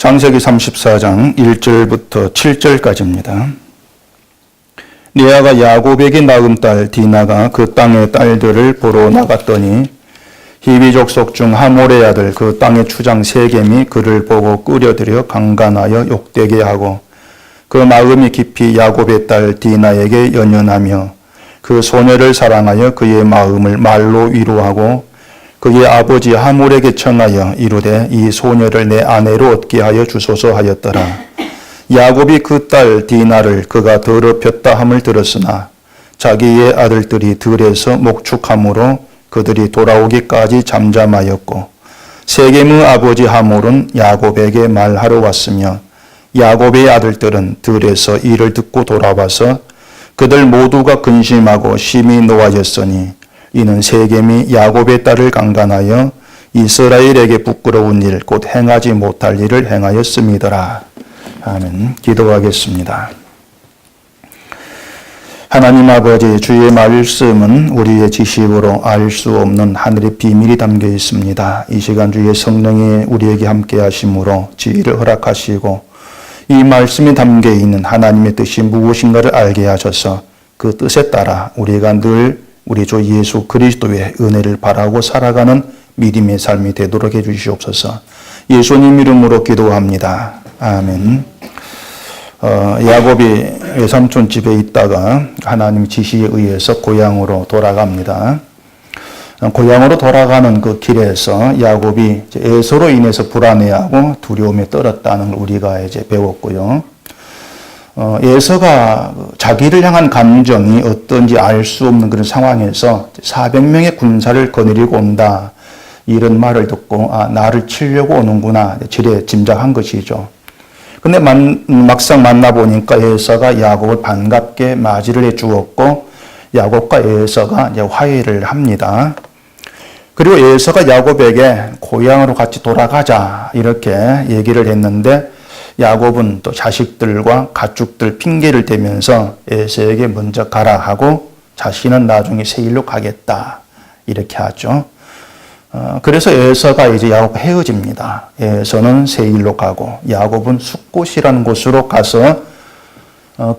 창세기 34장 1절부터 7절까지입니다. 레아가 야곱에게 낳은 딸 디나가 그 땅의 딸들을 보러 나갔더니 히비 족속 중 하몰의 아들 그 땅의 추장 세겜이 그를 보고 끌어들여 강간하여 욕되게 하고 그 마음이 깊이 야곱의 딸 디나에게 연연하며 그 소녀를 사랑하여 그의 마음을 말로 위로하고 그의 아버지 하몰에게 청하여 이르되 이 소녀를 내 아내로 얻게 하여 주소서 하였더라. 야곱이 그 딸 디나를 그가 더럽혔다 함을 들었으나 자기의 아들들이 들에서 목축함으로 그들이 돌아오기까지 잠잠하였고 세겜의 아버지 하몰은 야곱에게 말하러 왔으며 야곱의 아들들은 들에서 이를 듣고 돌아와서 그들 모두가 근심하고 심히 노하였으니 이는 세겜이 야곱의 딸을 강간하여 이스라엘에게 부끄러운 일 곧 행하지 못할 일을 행하였음이더라. 아멘. 기도하겠습니다. 하나님 아버지, 주의 말씀은 우리의 지식으로 알 수 없는 하늘의 비밀이 담겨 있습니다. 이 시간 주의 성령이 우리에게 함께 하심으로 지혜를 허락하시고 이 말씀이 담겨 있는 하나님의 뜻이 무엇인가를 알게 하셔서 그 뜻에 따라 우리가 늘 우리 주 예수 그리스도의 은혜를 바라고 살아가는 믿음의 삶이 되도록 해주시옵소서. 예수님 이름으로 기도합니다. 아멘. 야곱이 외삼촌 집에 있다가 하나님 지시에 의해서 고향으로 돌아갑니다. 고향으로 돌아가는 그 길에서 야곱이 에서로 인해서 불안해하고 두려움에 떨었다는 걸 우리가 이제 배웠고요. 에서가 자기를 향한 감정이 어떤지 알 수 없는 그런 상황에서 400명의 군사를 거느리고 온다. 이런 말을 듣고 나를 치려고 오는구나. 지레 짐작한 것이죠. 근데 막상 만나보니까 에서가 야곱을 반갑게 맞이를 해 주었고 야곱과 에서가 이제 화해를 합니다. 그리고 에서가 야곱에게 고향으로 같이 돌아가자 이렇게 얘기를 했는데 야곱은 또 자식들과 가축들 핑계를 대면서 에서에게 먼저 가라 하고 자신은 나중에 세일로 가겠다 이렇게 하죠. 그래서 에서가 이제 야곱과 헤어집니다. 에서는 세일로 가고 야곱은 숫곳이라는 곳으로 가서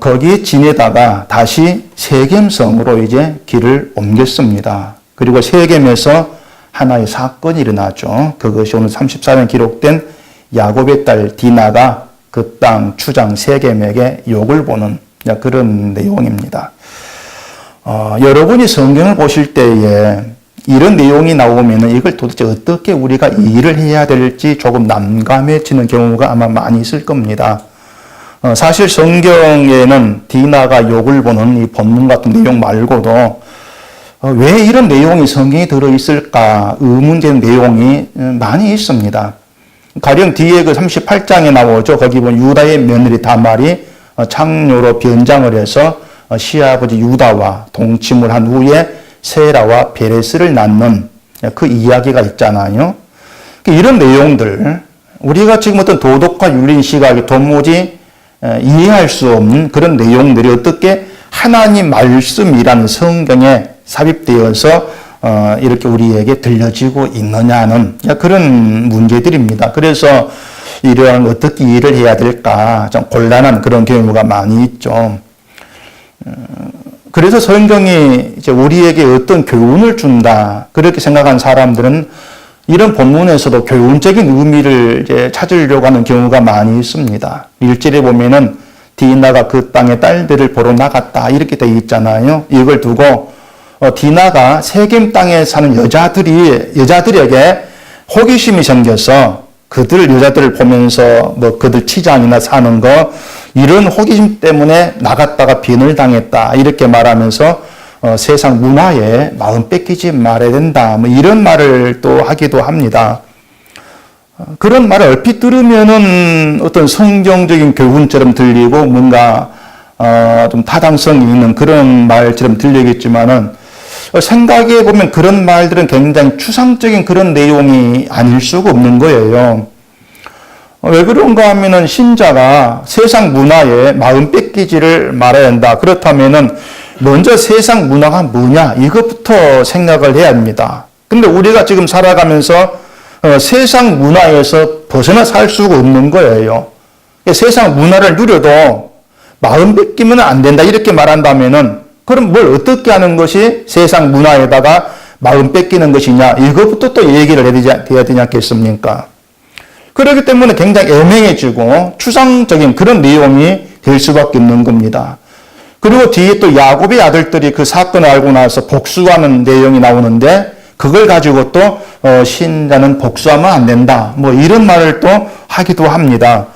거기에 지내다가 다시 세겜성으로 이제 길을 옮겼습니다. 그리고 세겜에서 하나의 사건이 일어나죠. 그것이 오늘 34년 기록된 야곱의 딸 디나가 그 땅 추장 세겜에게 욕을 보는 그런 내용입니다. 여러분이 성경을 보실 때에 이런 내용이 나오면 이걸 도대체 어떻게 우리가 이해를 해야 될지 조금 난감해지는 경우가 아마 많이 있을 겁니다. 사실 성경에는 디나가 욕을 보는 이 본문 같은 내용 말고도 왜 이런 내용이 성경에 들어있을까 의문되는 내용이 많이 있습니다. 가령 뒤에 그 38장에 나오죠. 거기 보면 유다의 며느리 다말이 창녀로 변장을 해서 시아버지 유다와 동침을 한 후에 세라와 베레스를 낳는 그 이야기가 있잖아요. 이런 내용들 우리가 지금 어떤 도덕과 윤리 시각이 도무지 이해할 수 없는 그런 내용들이 어떻게 하나님 말씀이라는 성경에 삽입되어서 이렇게 우리에게 들려지고 있느냐는 그런 문제들입니다. 그래서 이러한 어떻게 이해를 해야 될까 좀 곤란한 그런 경우가 많이 있죠. 그래서 성경이 이제 우리에게 어떤 교훈을 준다 그렇게 생각한 사람들은 이런 본문에서도 교훈적인 의미를 이제 찾으려고 하는 경우가 많이 있습니다. 1절에 보면은 디나가 그 땅의 딸들을 보러 나갔다 이렇게 되어 있잖아요. 이걸 두고 디나가 세겜 땅에 사는 여자들에게 호기심이 생겨서 그들 여자들을 보면서 뭐 그들 치장이나 사는 거 이런 호기심 때문에 나갔다가 빈을 당했다 이렇게 말하면서 세상 문화에 마음 뺏기지 말아야 된다 뭐 이런 말을 또 하기도 합니다. 그런 말을 얼핏 들으면은 어떤 성경적인 교훈처럼 들리고 뭔가 좀 타당성이 있는 그런 말처럼 들리겠지만은 생각해 보면 그런 말들은 굉장히 추상적인 그런 내용이 아닐 수가 없는 거예요. 왜 그런가 하면은 신자가 세상 문화에 마음 뺏기지를 말아야 한다. 그렇다면은 먼저 세상 문화가 뭐냐 이것부터 생각을 해야 합니다. 근데 우리가 지금 살아가면서 세상 문화에서 벗어나 살 수가 없는 거예요. 세상 문화를 누려도 마음 뺏기면 안 된다 이렇게 말한다면은 그럼 뭘 어떻게 하는 것이 세상 문화에다가 마음 뺏기는 것이냐 이것부터 또 얘기를 해야 되지 않겠습니까? 그렇기 때문에 굉장히 애매해지고 추상적인 그런 내용이 될 수밖에 없는 겁니다. 그리고 뒤에 또 야곱의 아들들이 그 사건을 알고 나서 복수하는 내용이 나오는데 그걸 가지고 또 신자는 복수하면 안 된다 뭐 이런 말을 또 하기도 합니다.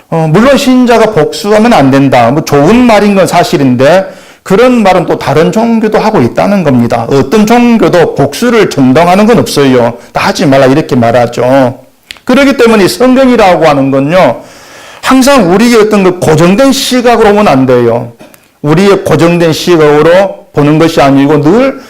물론 신자가 복수하면 안 된다 뭐 좋은 말인 건 사실인데 그런 말은 또 다른 종교도 하고 있다는 겁니다. 어떤 종교도 복수를 정당하는 건 없어요. 다 하지 말라 이렇게 말하죠. 그렇기 때문에 이 성경이라고 하는 건요. 항상 우리의 어떤 그 고정된 시각으로 보면 안 돼요. 우리의 고정된 시각으로 보는 것이 아니고 늘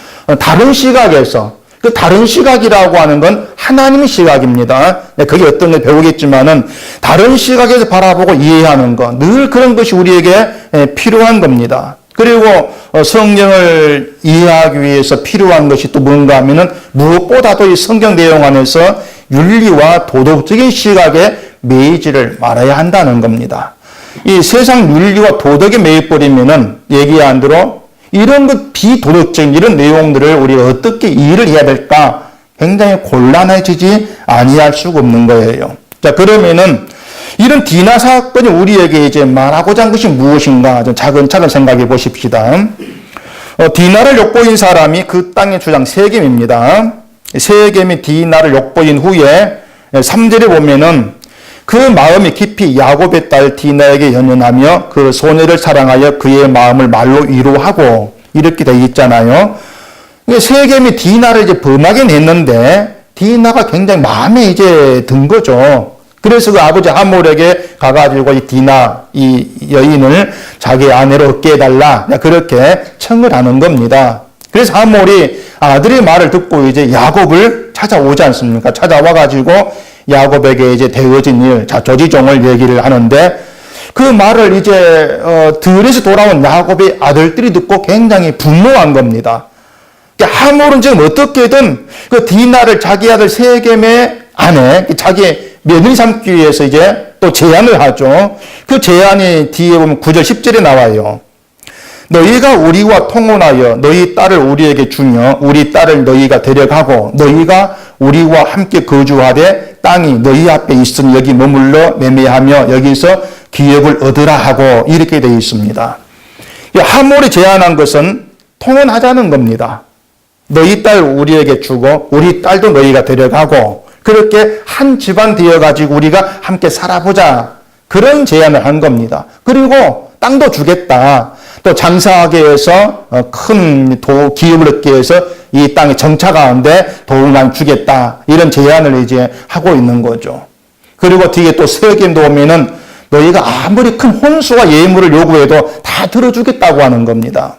다른 시각에서 그 다른 시각이라고 하는 건 하나님의 시각입니다. 그게 어떤 걸 배우겠지만은 다른 시각에서 바라보고 이해하는 것 늘 그런 것이 우리에게 필요한 겁니다. 그리고 성경을 이해하기 위해서 필요한 것이 또 뭔가 하면은 무엇보다도 이 성경 내용 안에서 윤리와 도덕적인 시각에 매이지를 말아야 한다는 겁니다. 이 세상 윤리와 도덕에 매여버리면은 얘기한 대로 이런 것 비도덕적인 이런 내용들을 우리가 어떻게 이해를 해야 될까 굉장히 곤란해지지 아니할 수가 없는 거예요. 자, 그러면은 이런 디나 사건이 우리에게 이제 말하고자 한 것이 무엇인가 좀 차근차근 생각해 보십시다. 디나를 욕보인 사람이 그 땅의 주장 세겜입니다. 세겜이 디나를 욕보인 후에 3절에 보면은 그 마음이 깊이 야곱의 딸 디나에게 연연하며 그 소녀를 사랑하여 그의 마음을 말로 위로하고 이렇게 되어 있잖아요. 세겜이 디나를 이제 범하게 냈는데 디나가 굉장히 마음에 이제 든 거죠. 그래서 그 아버지 하몰에게 가가지고 이 디나 이 여인을 자기 아내로 얻게 해달라 그렇게 청을 하는 겁니다. 그래서 하몰이 아들의 말을 듣고 이제 야곱을 찾아오지 않습니까? 찾아와가지고 야곱에게 이제 되어진 일, 자 조지종을 얘기를 하는데 그 말을 이제 들에서 돌아온 야곱의 아들들이 듣고 굉장히 분노한 겁니다. 하몰은 지금 어떻게든 그 디나를 자기 아들 세겜의 아내, 자기 며느리 삼기 위해서 이제 또 제안을 하죠. 그 제안이 뒤에 보면 9절 10절에 나와요. 너희가 우리와 통혼하여 너희 딸을 우리에게 주며 우리 딸을 너희가 데려가고 너희가 우리와 함께 거주하되 땅이 너희 앞에 있으니 여기 머물러 매매하며 여기서 기업을 얻으라 하고 이렇게 되어 있습니다. 하몰이 제안한 것은 통혼하자는 겁니다. 너희 딸 우리에게 주고 우리 딸도 너희가 데려가고 그렇게 한 집안 되어가지고 우리가 함께 살아보자. 그런 제안을 한 겁니다. 그리고 땅도 주겠다. 또 장사하게 해서 큰 기업을 얻게 해서 이 땅의 정차 가운데 도움을 많이 주겠다. 이런 제안을 이제 하고 있는 거죠. 그리고 뒤에 또 세겜도 오면은 너희가 아무리 큰 혼수와 예물을 요구해도 다 들어주겠다고 하는 겁니다.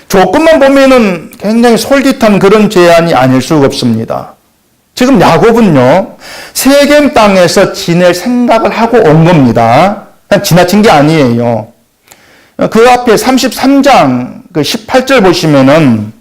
조건만 보면은 굉장히 솔깃한 그런 제안이 아닐 수가 없습니다. 지금 야곱은요, 세겜 땅에서 지낼 생각을 하고 온 겁니다. 그냥 지나친 게 아니에요. 그 앞에 33장 18절 보시면은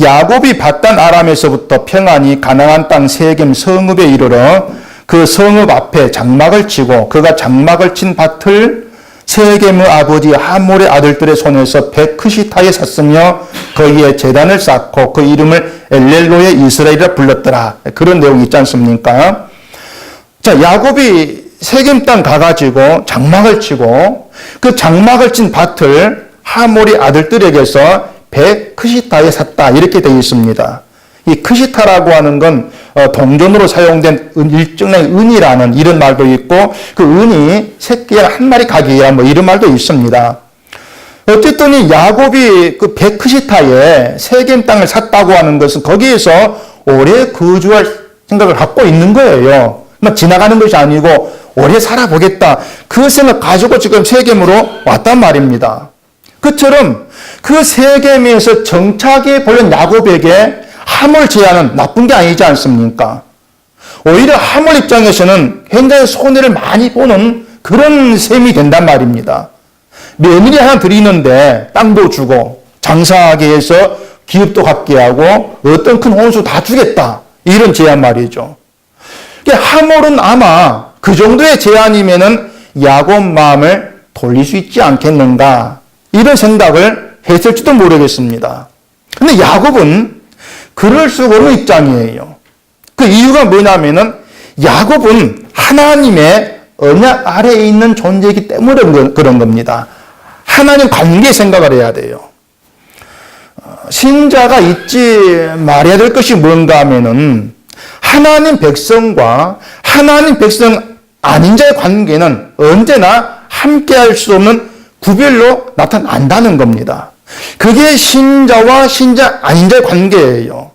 야곱이 밧단 아람에서부터 평안히 가나안 땅 세겜 성읍에 이르러 그 성읍 앞에 장막을 치고 그가 장막을 친 밭을 세겜의 아버지 하몰의 아들들의 손에서 베크시타에 샀으며 거기에 제단을 쌓고 그 이름을 엘렐로의 이스라엘이라 불렀더라. 그런 내용이 있지 않습니까? 자, 야곱이 세겜 땅 가가지고 장막을 치고 그 장막을 친 밭을 하몰의 아들들에게서 베크시타에 샀다. 이렇게 되어 있습니다. 이 크시타라고 하는 건 동전으로 사용된 일종의 은이라는 이런 말도 있고 그 은이 새끼가 한 마리 가기야 뭐 이런 말도 있습니다. 어쨌든 이 야곱이 그 베크시타에 세겜 땅을 샀다고 하는 것은 거기에서 오래 거주할 생각을 갖고 있는 거예요. 막 지나가는 것이 아니고 오래 살아보겠다. 그 생각 가지고 지금 세겜으로 왔단 말입니다. 그처럼 그 세겜에서 정착해 보는 야곱에게 하몰 제안은 나쁜 게 아니지 않습니까? 오히려 하몰 입장에서는 굉장히 손해를 많이 보는 그런 셈이 된단 말입니다. 며느리 하나 드리는데 땅도 주고 장사하게 해서 기업도 갖게 하고 어떤 큰 혼수 다 주겠다. 이런 제안 말이죠. 하몰은 아마 그 정도의 제안이면은 야곱 마음을 돌릴 수 있지 않겠는가 이런 생각을 했을지도 모르겠습니다. 근데 야곱은 그럴 수 없는 입장이에요. 그 이유가 뭐냐면은 야곱은 하나님의 언약 아래에 있는 존재이기 때문에 그런 겁니다. 하나님 관계 생각을 해야 돼요. 신자가 잊지 말아야 될 것이 뭔가 하면은 하나님 백성과 하나님 백성 아닌 자의 관계는 언제나 함께할 수 없는 구별로 나타난다는 겁니다. 그게 신자와 신자 아닌 자의 관계예요.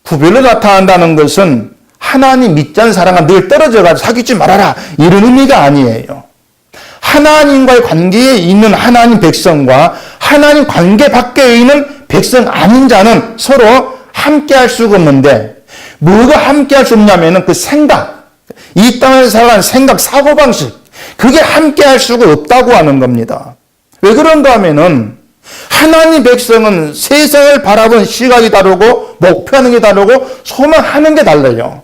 구별로 나타난다는 것은 하나님 믿지 않는 사람과 늘 떨어져가지고 사귀지 말아라 이런 의미가 아니에요. 하나님과의 관계에 있는 하나님 백성과 하나님 관계 밖에 있는 백성 아닌 자는 서로 함께할 수가 없는데 뭐가 함께할 수 없냐면은 그 생각, 이 땅에서 살아가는 생각, 사고방식 그게 함께할 수가 없다고 하는 겁니다. 왜 그런가 하면은 하나님 백성은 세상을 바라보는 시각이 다르고 목표하는 게 다르고 소망하는 게 달라요.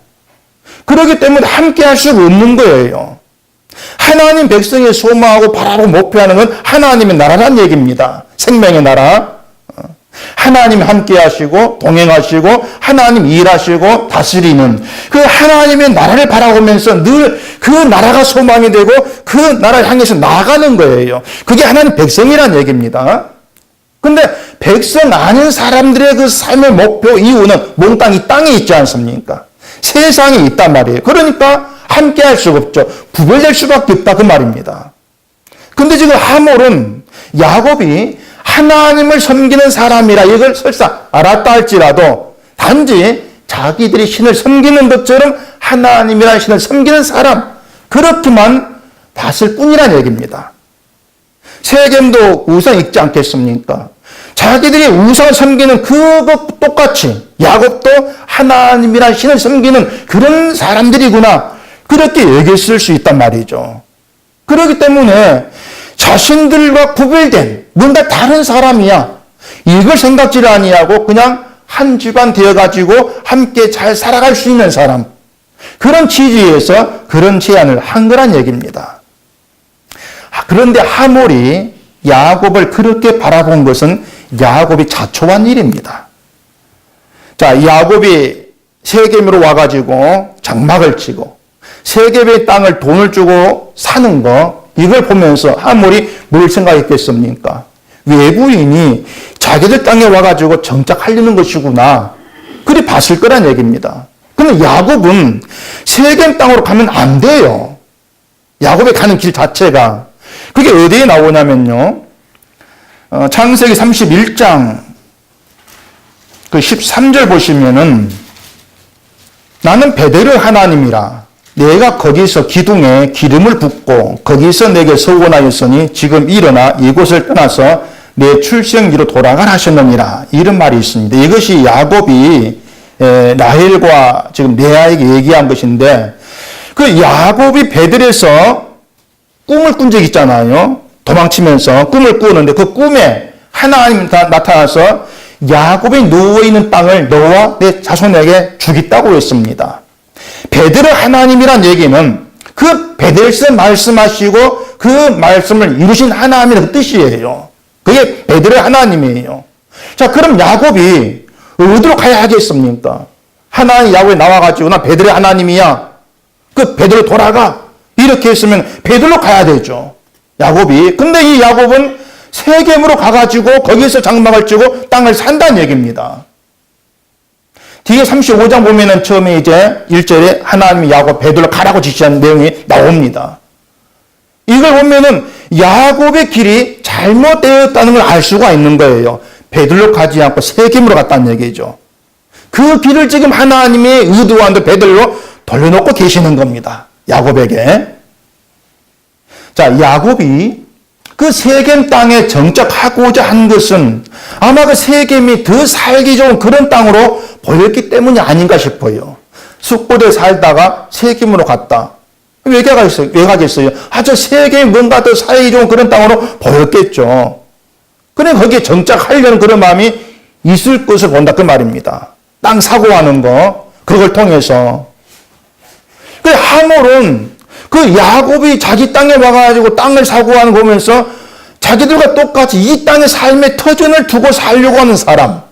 그렇기 때문에 함께할 수가 없는 거예요. 하나님 백성의 소망하고 바라보고 목표하는 건 하나님의 나라란 얘기입니다. 생명의 나라. 하나님 함께 하시고 동행하시고 하나님 일하시고 다스리는 그 하나님의 나라를 바라보면서 늘 그 나라가 소망이 되고 그 나라를 향해서 나아가는 거예요. 그게 하나님 백성이란 얘기입니다. 근데 백성 아닌 사람들의 그 삶의 목표 이유는 몽땅 이 땅에 있지 않습니까? 세상에 있단 말이에요. 그러니까 함께 할 수가 없죠. 구별될 수밖에 없다 그 말입니다. 근데 지금 하몰은 야곱이 하나님을 섬기는 사람이라 이걸 설사 알았다 할지라도 단지 자기들이 신을 섬기는 것처럼 하나님이라는 신을 섬기는 사람 그렇게만 봤을 뿐이란 얘기입니다. 세겜도 우상 있지 않겠습니까? 자기들이 우상을 섬기는 그것 똑같이 야곱도 하나님이라는 신을 섬기는 그런 사람들이구나 그렇게 얘기했을 수 있단 말이죠. 그렇기 때문에 자신들과 구별된 뭔가 다른 사람이야 이걸 생각지를 아니하고 그냥 한 집안 되어가지고 함께 잘 살아갈 수 있는 사람 그런 취지에서 그런 제안을 한 거란 얘기입니다. 그런데 하몰이 야곱을 그렇게 바라본 것은 야곱이 자초한 일입니다. 자, 야곱이 세겜으로 와가지고 장막을 치고 세겜의 땅을 돈을 주고 사는 거 이걸 보면서 하몰이 뭘 생각했겠습니까? 외부인이 자기들 땅에 와가지고 정착하려는 것이구나. 그리 봤을 거란 얘기입니다. 그런데 야곱은 세겜 땅으로 가면 안 돼요. 야곱이 가는 길 자체가. 그게 어디에 나오냐면요. 창세기 31장 그 13절 보시면은 나는 베델의 하나님이라 내가 거기서 기둥에 기름을 붓고 거기서 내게 서원하였으니 지금 일어나 이곳을 떠나서 내 출생지로 돌아가라 하셨느니라 이런 말이 있습니다. 이것이 야곱이 라헬과 지금 레아에게 얘기한 것인데 그 야곱이 베델에서 꿈을 꾼 적 있잖아요. 도망치면서 꿈을 꾸는데 그 꿈에 하나님이 나타나서 야곱이 누워있는 땅을 너와 내 자손에게 주겠다고 했습니다. 베델의 하나님이란 얘기는 그 베델에서 말씀하시고 그 말씀을 이루신 하나님의 뜻이에요. 그게 베델의 하나님이에요. 자, 그럼 야곱이 어디로 가야 하겠습니까? 하나님 야곱이 나와가지고 나 베델의 하나님이야. 그 베델로 돌아가. 이렇게 했으면 베델로 가야 되죠. 야곱이. 근데 이 야곱은 세겜으로 가가지고 거기서 장막을 치고 땅을 산다는 얘기입니다. 뒤에 35장 보면은 처음에 이제 1절에 하나님이 야곱 베델로 가라고 지시한 내용이 나옵니다. 이걸 보면은 야곱의 길이 잘못되었다는 걸 알 수가 있는 거예요. 베델로 가지 않고 세겜으로 갔다는 얘기죠. 그 길을 지금 하나님의 의도한 대로 베델로 돌려놓고 계시는 겁니다. 야곱에게. 자, 야곱이 그 세겜 땅에 정착하고자 한 것은 아마 그 세겜이 더 살기 좋은 그런 땅으로 보였기 때문이 아닌가 싶어요. 숙고대에 살다가 세겜으로 갔다. 왜 가겠어요? 저 세겜이 뭔가 더 살기 좋은 그런 땅으로 보였겠죠. 그래 거기에 정착하려는 그런 마음이 있을 것을 본다 그 말입니다. 땅 사고하는 거, 그걸 통해서. 그 하몰은 그 야곱이 자기 땅에 와가지고 땅을 사고하는 거 보면서 자기들과 똑같이 이 땅의 삶의 터전을 두고 살려고 하는 사람.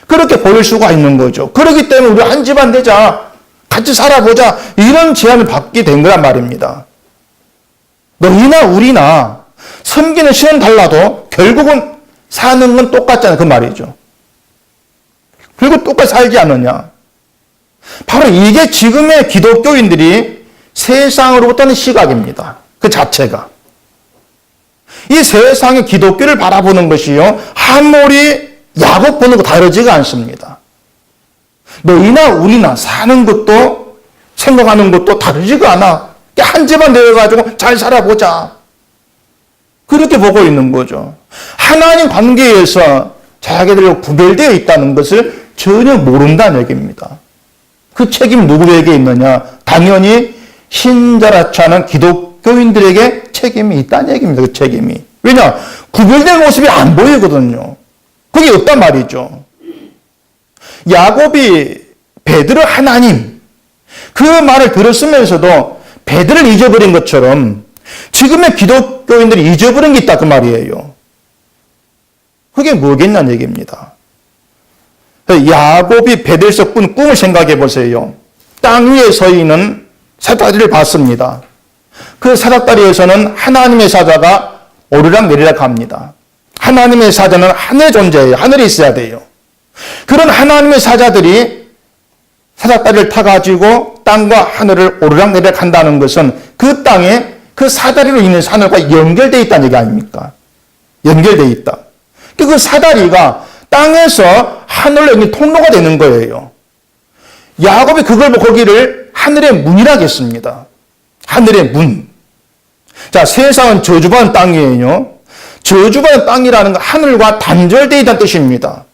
그렇게 보일 수가 있는 거죠. 그렇기 때문에 우리 한 집안 되자, 같이 살아보자, 이런 제안을 받게 된 거란 말입니다. 너희나 우리나 섬기는 신은 달라도 결국은 사는 건 똑같잖아요. 그 말이죠. 그리고 똑같이 살지 않느냐. 바로 이게 지금의 기독교인들이 세상으로부터는 시각입니다. 그 자체가. 이 세상의 기독교를 바라보는 것이요, 하몰이 야곱 보는 거 다르지가 않습니다. 너희나 우리나 사는 것도 생각하는 것도 다르지가 않아. 한 집안 되어가지고 잘 살아보자. 그렇게 보고 있는 거죠. 하나님 관계에서 자기들과 구별되어 있다는 것을 전혀 모른다는 얘기입니다. 그 책임이 누구에게 있느냐? 당연히 신자라치 않은 기독교인들에게 책임이 있다는 얘기입니다. 그 책임이. 왜냐? 구별된 모습이 안 보이거든요. 그게 없단 말이죠. 야곱이 베드로 하나님, 그 말을 들었으면서도 베드로를 잊어버린 것처럼 지금의 기독교인들이 잊어버린 게 있다 그 말이에요. 그게 뭐겠냐는 얘기입니다. 야곱이 베델에서 꾼 꿈을 생각해 보세요. 땅 위에 서 있는 사닥다리를 봤습니다. 그 사닥다리에서는 하나님의 사자가 오르락내리락 합니다. 하나님의 사자는 하늘에 존재해요. 하늘에 있어야 돼요. 그런 하나님의 사자들이 사닥다리를 타가지고 땅과 하늘을 오르락내리락 한다는 것은 그 땅에 그 사다리로 있는 하늘과 연결되어 있다는 얘기 아닙니까? 연결되어 있다. 그 사다리가 땅에서 하늘로 있는 통로가 되는 거예요. 야곱이 그걸 보고 거기를 하늘의 문이라고 했습니다. 하늘의 문. 자, 세상은 저주받은 땅이에요. 저주받은 땅이라는 건 하늘과 단절되어 있다는 뜻입니다.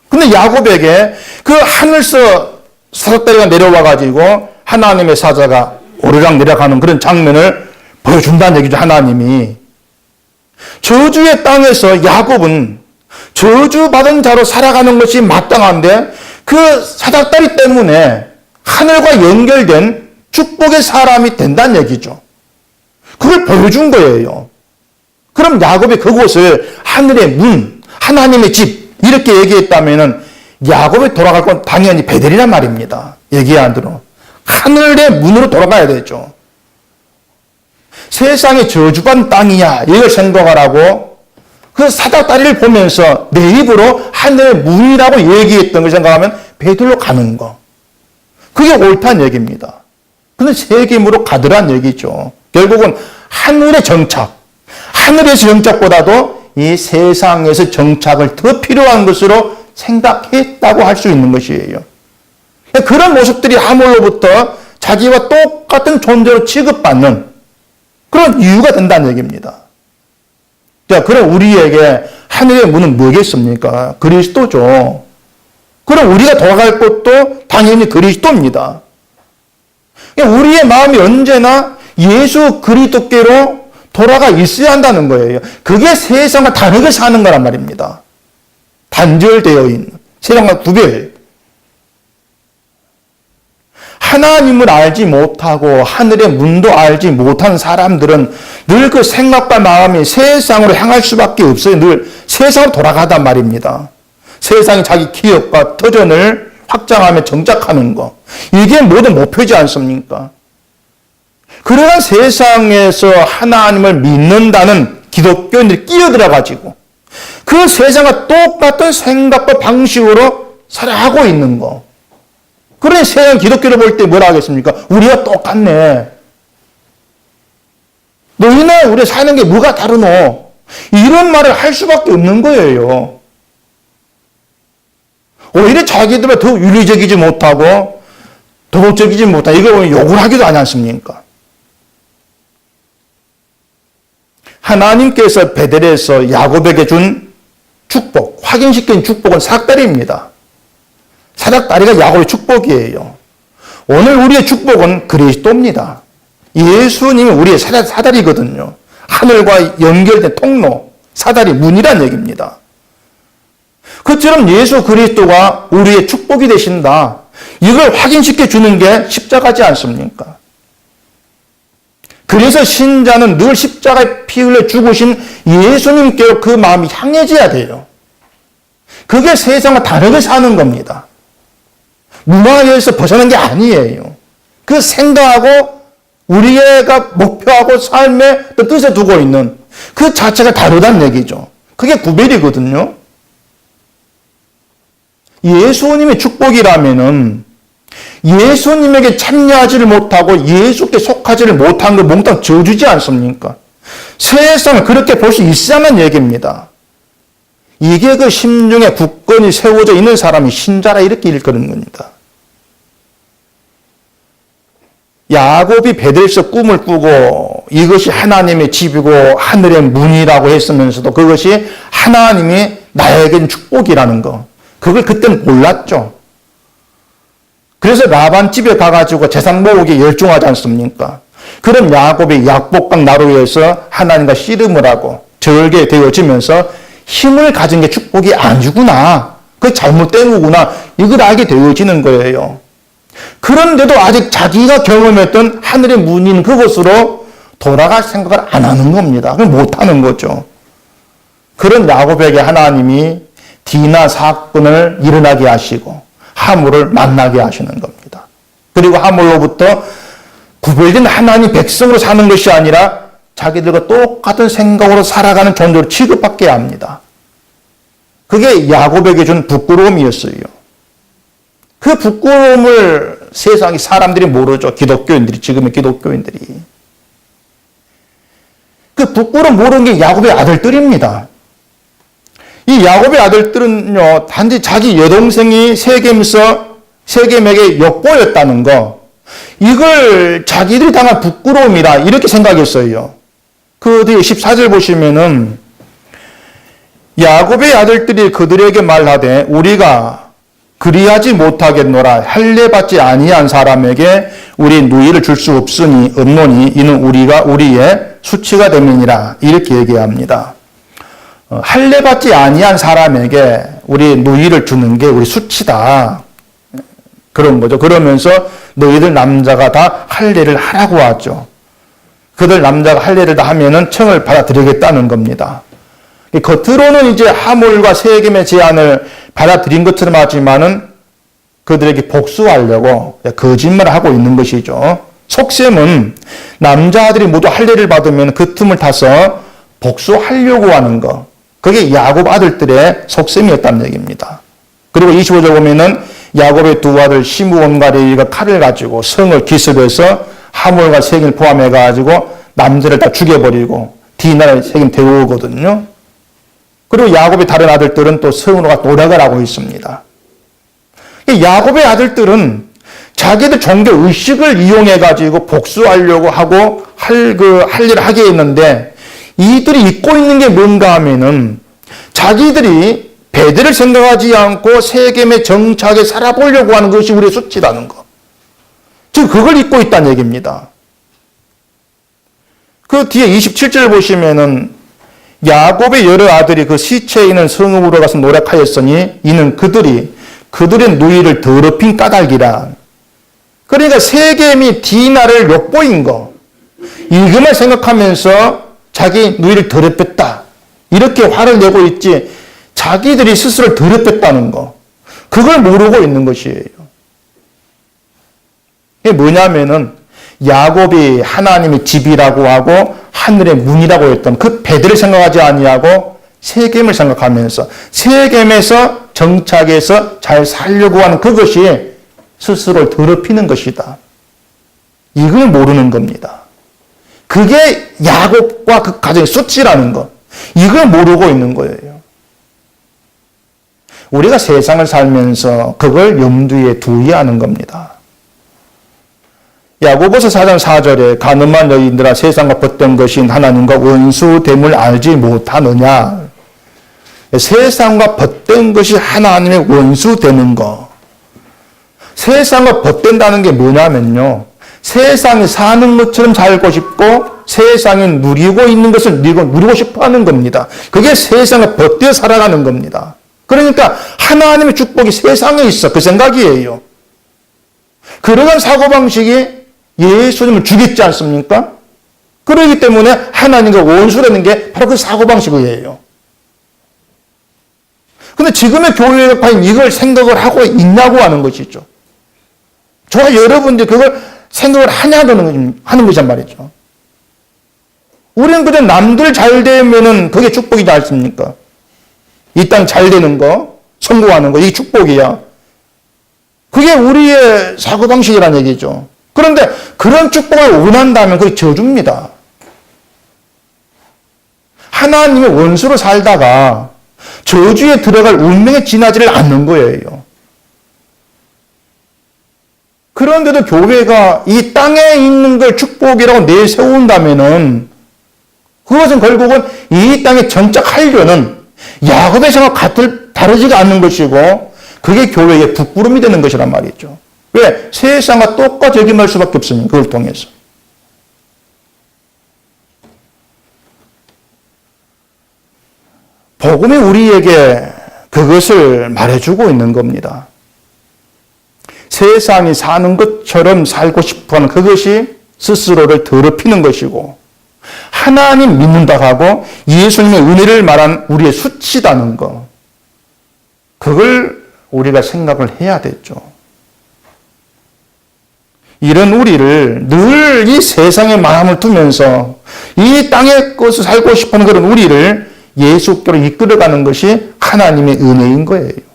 근데 야곱에게 그 하늘서 사닥다리가 내려와가지고 하나님의 사자가 오르락내리락하는 그런 장면을 보여준다는 얘기죠. 하나님이. 저주의 땅에서 야곱은 저주받은 자로 살아가는 것이 마땅한데 그 사닥다리 때문에 하늘과 연결된 축복의 사람이 된다는 얘기죠. 그걸 보여준 거예요. 그럼 야곱이 그곳을 하늘의 문, 하나님의 집 이렇게 얘기했다면 야곱이 돌아갈 건 당연히 베델이란 말입니다. 얘기한 대로. 하늘의 문으로 돌아가야 되죠. 세상의 저주받은 땅이냐 이걸 생각을 하고 그 사닥다리를 보면서 내 입으로 하늘의 문이라고 얘기했던 걸 생각하면 베들로 가는 거. 그게 옳다는 얘기입니다. 근데 세겜으로 가더란 얘기죠. 결국은 하늘의 정착, 하늘에서 정착보다도 이 세상에서 정착을 더 필요한 것으로 생각했다고 할 수 있는 것이에요. 그런 모습들이 하몰로부터 자기와 똑같은 존재로 취급받는 그런 이유가 된다는 얘기입니다. 자, 그럼 우리에게 하늘의 문은 뭐겠습니까? 그리스도죠. 그럼 우리가 돌아갈 곳도 당연히 그리스도입니다. 우리의 마음이 언제나 예수 그리스도께로 돌아가 있어야 한다는 거예요. 그게 세상과 다르게 사는 거란 말입니다. 단절되어 있는 세상과 구별. 하나님을 알지 못하고 하늘의 문도 알지 못한 사람들은 늘 그 생각과 마음이 세상으로 향할 수밖에 없어요. 늘 세상으로 돌아가단 말입니다. 세상이 자기 기업과 터전을 확장하며 정착하는 거. 이게 모든 목표지 않습니까? 그러한 세상에서 하나님을 믿는다는 기독교인들이 끼어들어가지고 그 세상과 똑같은 생각과 방식으로 살아가고 있는 거. 그러니 세상 기독교를 볼 때 뭐라 하겠습니까? 우리가 똑같네. 너희는 우리 사는 게 뭐가 다르노? 이런 말을 할 수밖에 없는 거예요. 오히려 자기들은 더 윤리적이지 못하고 도덕적이지 못하고 이걸 욕을 하기도 하지 않습니까? 하나님께서 베델에서 야곱에게 준 축복, 확인시킨 축복은 사닥다리입니다. 사닥다리가 야곱의 축복이에요. 오늘 우리의 축복은 그리스도입니다. 예수님이 우리의 사다리거든요. 하늘과 연결된 통로, 사다리 문이란 얘기입니다. 그처럼 예수 그리스도가 우리의 축복이 되신다. 이걸 확인시켜 주는 게 십자가지 않습니까? 그래서 신자는 늘 십자가에 피 흘려 죽으신 예수님께로 그 마음이 향해져야 돼요. 그게 세상과 다르게 사는 겁니다. 문화에서 벗어난 게 아니에요. 그 생각하고 우리가 목표하고 삶의 뜻에 두고 있는 그 자체가 다르다는 얘기죠. 그게 구별이거든요. 예수님의 축복이라면은 예수님에게 참여하지를 못하고 예수께 속하지를 못한 걸 몽땅 저주지 않습니까? 세상을 그렇게 볼 수 있어야만 얘기입니다. 이게 그 심중에 굳건히 세워져 있는 사람이 신자라 이렇게 일컫는 겁니다. 야곱이 베델에서 꿈을 꾸고 이것이 하나님의 집이고 하늘의 문이라고 했으면서도 그것이 하나님이 나에겐 축복이라는 거. 그걸 그때는 몰랐죠. 그래서 라반 집에 가가지고 재산 모으기에 열중하지 않습니까? 그럼 야곱이 약복강 나루에서 하나님과 씨름을 하고 절개 되어지면서 힘을 가진 게 축복이 아니구나. 그 잘못된 거구나. 이걸 알게 되어지는 거예요. 그런데도 아직 자기가 경험했던 하늘의 문인 그곳으로 돌아갈 생각을 안 하는 겁니다. 그걸 못하는 거죠. 그런 야곱에게 하나님이 디나 사건을 일어나게 하시고 하물을 만나게 하시는 겁니다. 그리고 하물로부터 구별된 하나님 백성으로 사는 것이 아니라 자기들과 똑같은 생각으로 살아가는 존재로 취급받게 합니다. 그게 야곱에게 준 부끄러움이었어요. 그 부끄러움을 세상의 사람들이 모르죠. 기독교인들이, 지금의 기독교인들이. 그 부끄러움 모르는 게 야곱의 아들들입니다. 이 야곱의 아들들은요, 단지 자기 여동생이 세겜에게 엿보였다는 거, 이걸 자기들이 당한 부끄러움이라 이렇게 생각했어요. 그 뒤에 14절 보시면은 야곱의 아들들이 그들에게 말하되 우리가 그리하지 못하겠노라. 할례받지 아니한 사람에게 우리 누이를 줄 수 없노니 이는 우리가 우리의 수치가 됨이니라. 이렇게 얘기합니다. 할례받지 아니한 사람에게 우리 누이를 주는 게 우리 수치다. 그런 거죠. 그러면서 너희들 남자가 다 할례를 하라고 하죠. 그들 남자가 할례를 다 하면은 청을 받아들이겠다는 겁니다. 겉으로는 이제 하물과 세겜의 제안을 받아들인 것처럼 하지만은 그들에게 복수하려고 거짓말을 하고 있는 것이죠. 속셈은 남자들이 모두 할례를 받으면 그 틈을 타서 복수하려고 하는 거. 그게 야곱 아들들의 속셈이었다는 얘기입니다. 그리고 25절 보면은 야곱의 두 아들 시므온과 레위가 칼을 가지고 성을 기습해서 하물과 세겜을 포함해 가지고 남자를 다 죽여버리고 디나를 세겜 데려오거든요. 그리고 야곱의 다른 아들들은 또 성으로 노력을 하고 있습니다. 야곱의 아들들은 자기들 종교 의식을 이용해 가지고 복수하려고 하고 할 일을 하게 했는데 이들이 잊고 있는 게 뭔가 하면은 자기들이 베델을 생각하지 않고 세겜에 정착해 살아보려고 하는 것이 우리의 수치라는 거. 즉 그걸 잊고 있다는 얘기입니다. 그 뒤에 27절 보시면은 야곱의 여러 아들이 그 시체에 있는 성읍으로 가서 노력하였으니 이는 그들의 누이를 더럽힌 까닭이라. 그러니까 세겜이 디나를 욕보인 거. 이것만 생각하면서 자기 누이를 더럽혔다. 이렇게 화를 내고 있지 자기들이 스스로를 더럽혔다는 거. 그걸 모르고 있는 것이에요. 이게 뭐냐면은 야곱이 하나님의 집이라고 하고 하늘의 문이라고 했던 그 베델을 생각하지 아니하고 세겜을 생각하면서 세겜에서 정착해서 잘 살려고 하는 그것이 스스로를 더럽히는 것이다. 이걸 모르는 겁니다. 그게 야곱과 그 가정의 수치라는 것. 이걸 모르고 있는 거예요. 우리가 세상을 살면서 그걸 염두에 두어야 하는 겁니다. 야고보서 4장 4절에 가늠한 너희들아 세상과 벗던 것인 하나님과 원수됨을 알지 못하느냐. 세상과 벗던 것이 하나님의 원수되는 거. 세상과 벗된다는 게 뭐냐면요. 세상에 사는 것처럼 살고 싶고 세상에 누리고 있는 것을 누리고 싶어 하는 겁니다. 그게 세상을 벗겨 살아가는 겁니다. 그러니까 하나님의 축복이 세상에 있어. 그 생각이에요. 그러한 사고방식이 예수님을 죽였지 않습니까? 그러기 때문에 하나님과 원수라는 게 바로 그 사고방식이에요. 근데 지금의 교회가 과연 이걸 생각을 하고 있냐고 하는 것이죠. 저와 여러분들이 그걸 생각을 하는 것이란 말이죠. 우리는 그저 남들 잘 되면은 그게 축복이지 않습니까? 이 땅 잘 되는 거, 성공하는 거, 이게 축복이야. 그게 우리의 사고방식이라는 얘기죠. 그런데 그런 축복을 원한다면 그게 저주입니다. 하나님의 원수로 살다가 저주에 들어갈 운명에 지나지를 않는 거예요. 그런데도 교회가 이 땅에 있는 걸 축복이라고 내세운다면은 그것은 결국은 이 땅에 정착하려는 야곱의 생각과 다르지가 않는 것이고 그게 교회의 부끄러움이 되는 것이란 말이죠. 왜? 세상과 똑같이 여김할 수밖에 없으니 그걸 통해서. 복음이 우리에게 그것을 말해주고 있는 겁니다. 세상이 사는 것처럼 살고 싶어하는 그것이 스스로를 더럽히는 것이고 하나님 믿는다 하고 예수님의 은혜를 말한 우리의 수치다는 것. 그걸 우리가 생각을 해야 되죠. 이런 우리를 늘 이 세상에 마음을 두면서 이 땅의 것을 살고 싶어하는 그런 우리를 예수께로 이끌어가는 것이 하나님의 은혜인 거예요.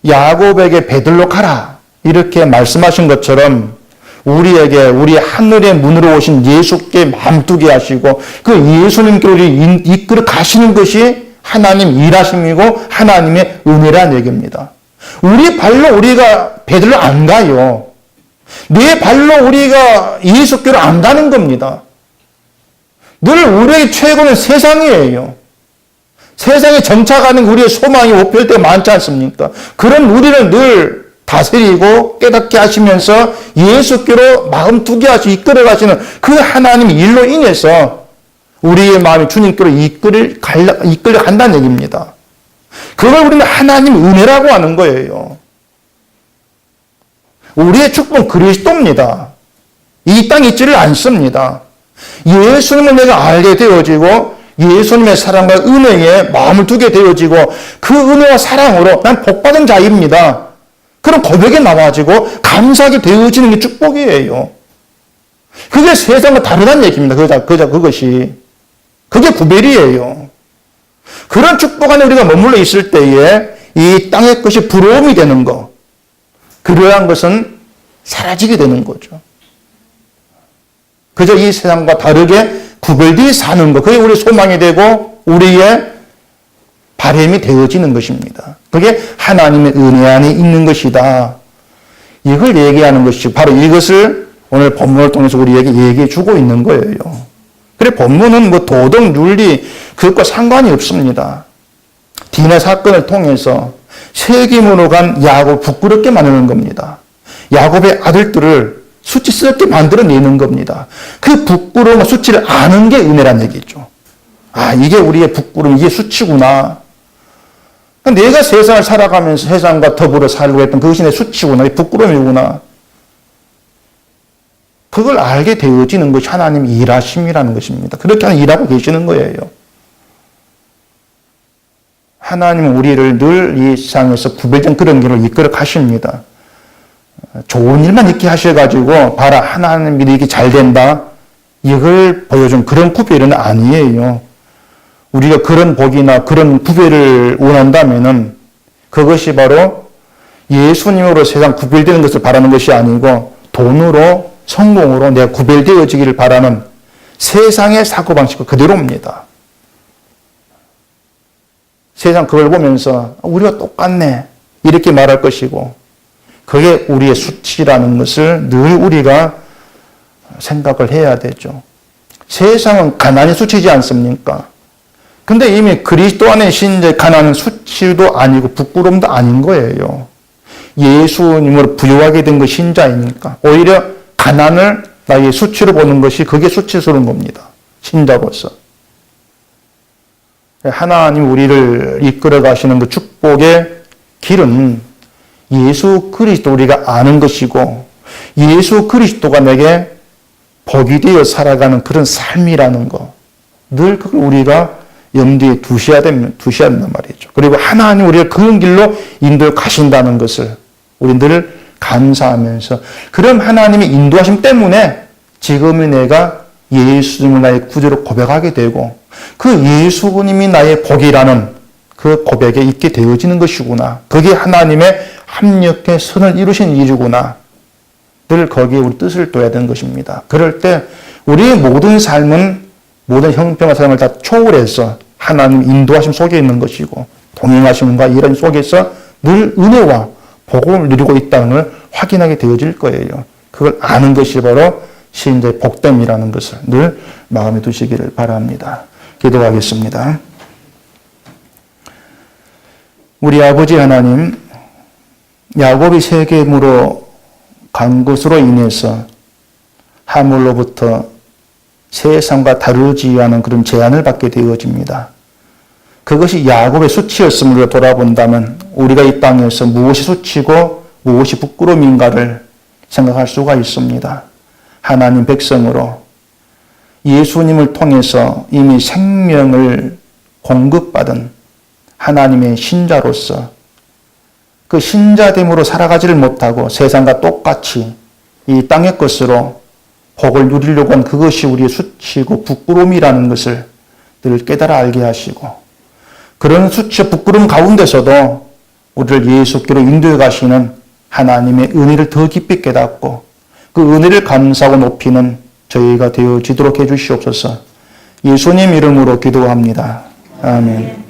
야곱에게 베들로 가라 이렇게 말씀하신 것처럼 우리에게 우리 하늘의 문으로 오신 예수께 마음 두게 하시고 그 예수님께로 이끌어 가시는 것이 하나님 일하심이고 하나님의 은혜란 얘기입니다. 우리 발로 우리가 베들로 안 가요. 내 발로 우리가 예수께로 안 가는 겁니다. 늘 우리의 최고는 세상이에요. 세상에 정착하는 우리의 소망이 오필 때 많지 않습니까? 그런 우리를 늘 다스리고 깨닫게 하시면서 예수께로 마음 두게 하시고 이끌어 가시는 그 하나님의 일로 인해서 우리의 마음이 주님께로 이끌려 간다는 얘기입니다. 그걸 우리는 하나님 은혜라고 하는 거예요. 우리의 축복은 그리스도입니다. 이 땅에 있지를 않습니다. 예수님을 내가 알게 되어지고 예수님의 사랑과 은혜에 마음을 두게 되어지고 그 은혜와 사랑으로 난 복받은 자입니다. 그런 고백이 나와지고 감사하게 되어지는 게 축복이에요. 그게 세상과 다르다는 얘기입니다. 그것이. 그게 구별이에요. 그런 축복 안에 우리가 머물러 있을 때에 이 땅의 것이 부러움이 되는 것. 그러한 것은 사라지게 되는 거죠. 그저 이 세상과 다르게 구별되어 사는 것. 그게 우리의 소망이 되고 우리의 바람이 되어지는 것입니다. 그게 하나님의 은혜 안에 있는 것이다. 이걸 얘기하는 것이 바로 이것을 오늘 본문을 통해서 우리에게 얘기해 주고 있는 거예요. 그래 본문은 뭐 도덕, 윤리 그것과 상관이 없습니다. 디나 사건을 통해서 세겜으로 간 야곱 부끄럽게 만드는 겁니다. 야곱의 아들들을 수치스럽게 만들어내는 겁니다. 그 부끄러움과 수치를 아는 게 은혜란 얘기죠. 아, 이게 우리의 부끄러움, 이게 수치구나. 내가 세상을 살아가면서 세상과 더불어 살고 했던 그것이 내 수치구나, 부끄러움이구나. 그걸 알게 되어지는 것이 하나님의 일하심이라는 것입니다. 그렇게 일하고 계시는 거예요. 하나님은 우리를 늘 이 세상에서 구별된 그런 길로 이끌어 가십니다. 좋은 일만 있게 하셔가지고 봐라 하나님 일이 잘 된다 이걸 보여준 그런 구별은 아니에요. 우리가 그런 복이나 그런 구별을 원한다면은 그것이 바로 예수님으로 세상 구별되는 것을 바라는 것이 아니고 돈으로 성공으로 내가 구별되어지기를 바라는 세상의 사고방식과 그대로입니다. 세상 그걸 보면서 우리가 똑같네 이렇게 말할 것이고 그게 우리의 수치라는 것을 늘 우리가 생각을 해야 되죠. 세상은 가난이 수치지 않습니까? 근데 이미 그리스도 안에 신자 가난은 수치도 아니고 부끄러움도 아닌 거예요. 예수님으로 부유하게 된 그 신자이니까 오히려 가난을 나의 수치로 보는 것이 그게 수치스러운 겁니다. 신자로서. 하나님 우리를 이끌어 가시는 그 축복의 길은 예수 그리스도 우리가 아는 것이고 예수 그리스도가 내게 복이 되어 살아가는 그런 삶이라는 거. 늘 그걸 우리가 염두에 두셔야 된단 말이죠. 그리고 하나님 우리를 그런 길로 인도해 가신다는 것을 우리 늘 감사하면서 그럼 하나님의 인도하심 때문에 지금의 내가 예수님을 나의 구주로 고백하게 되고 그 예수님이 나의 복이라는 그 고백에 있게 되어지는 것이구나. 그게 하나님의 합력의 선을 이루신 일이구나. 늘 거기에 우리 뜻을 둬야 되는 것입니다. 그럴 때 우리의 모든 삶은 모든 형편과 삶을 다 초월해서 하나님 인도하심 속에 있는 것이고 동행하심과 이런 속에서 늘 은혜와 복을 누리고 있다는 걸 확인하게 되어질 거예요. 그걸 아는 것이 바로 신자의 복됨이라는 것을 늘 마음에 두시기를 바랍니다. 기도하겠습니다. 우리 아버지 하나님, 야곱이 세겜으로 간 것으로 인해서 하물로부터 세상과 다르지 않은 그런 제한을 받게 되어집니다. 그것이 야곱의 수치였음을 돌아본다면 우리가 이 땅에서 무엇이 수치고 무엇이 부끄러움인가를 생각할 수가 있습니다. 하나님 백성으로 예수님을 통해서 이미 생명을 공급받은 하나님의 신자로서 그 신자됨으로 살아가지를 못하고 세상과 똑같이 이 땅의 것으로 복을 누리려고 한 그것이 우리의 수치고 부끄러움이라는 것을 늘 깨달아 알게 하시고 그런 수치와 부끄러움 가운데서도 우리를 예수께로 인도해 가시는 하나님의 은혜를 더 깊이 깨닫고 그 은혜를 감사하고 높이는 저희가 되어지도록 해주시옵소서. 예수님 이름으로 기도합니다. 아멘.